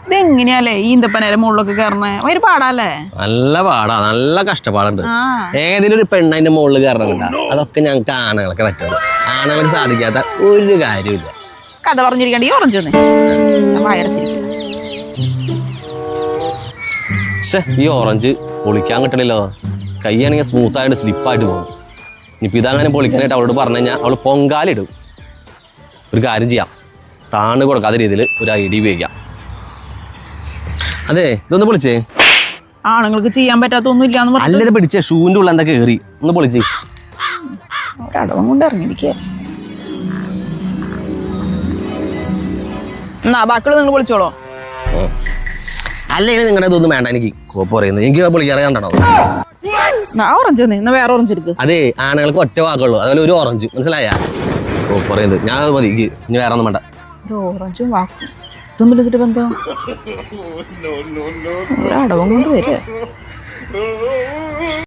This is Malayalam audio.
ഇതെങ്ങനെയാലേ ഈന്തപ്പനയുടെ മുകളിലൊക്കെ കയറണേ ഒരു പാടാല്ലേ? നല്ല പാടാ, നല്ല കഷ്ടപ്പാടുണ്ട്. ഏതെങ്കിലും ഒരു പെണ്ണതിന്റെ മുകളിൽ കയറണ അതൊക്കെ ഞങ്ങൾക്ക് ആണുങ്ങളൊക്കെ പറ്റുള്ളൂ. ആണുങ്ങൾക്ക് സാധിക്കാത്ത ഒരു കാര്യമില്ല. കഥ പറഞ്ഞിരിക്കണ്ട ഈ ഓറഞ്ച് വായടച്ചിരിക്കും. ഈ ഓറഞ്ച് പൊളിക്കാൻ കിട്ടണില്ലോ. കൈയാണെങ്കിൽ സ്മൂത്തായിട്ട് സ്ലിപ്പായിട്ട് പോകും. ഇനിയിപ്പോൾ ഇതങ്ങനെ പൊളിക്കാനായിട്ട് അവളോട് പറഞ്ഞു കഴിഞ്ഞാൽ അവൾ പൊങ്കാലിടും. ഒരു കാര്യം ചെയ്യാം, താണ് കൊടുക്കാത്ത രീതിയിൽ ഒരു ഐഡിയ ഉപയോഗിക്കാം. അതെ, ഇതൊന്ന് പൊളിച്ചേ. ആണുങ്ങൾക്ക് ചെയ്യാൻ പറ്റാത്തൊന്നും ഇല്ലാന്ന് അല്ല, ഇത് പിടിച്ചേ. ഷൂവിൻ്റെ ഉള്ള എന്താ കയറി, ഒന്ന് പൊളിച്ചേ. ഒരടവും കൊണ്ട് ഇറങ്ങിയിരിക്കുക. എന്നാ ബാക്കിയുള്ള നിങ്ങൾ പൊളിച്ചോളോ. അല്ലെങ്കിൽ നിങ്ങളുടെ ഇതൊന്നും വേണ്ട, എനിക്ക് കോപ്പ് പറയുന്നത്. എനിക്ക് പൊളിക്കാറ് കണ്ടോ? ഓറഞ്ച് എന്നാ വേറെ ഓറഞ്ച് എടുക്കും. അതെ, ആണുങ്ങൾക്ക് ഒറ്റ വാക്കുള്ളൂ, അതുപോലെ ഒരു ഓറഞ്ച്. മനസ്സിലായ കോപ്പ് പറയുന്നത്? ഞാൻ മതി, ഇനി വേറെ ഒന്നും വേണ്ട. ഒരു ഓറഞ്ചും വാക്കും തമ്മിൽ എന്നിട്ട് ബന്ധം ഒരടവും കൊണ്ട് വരിക.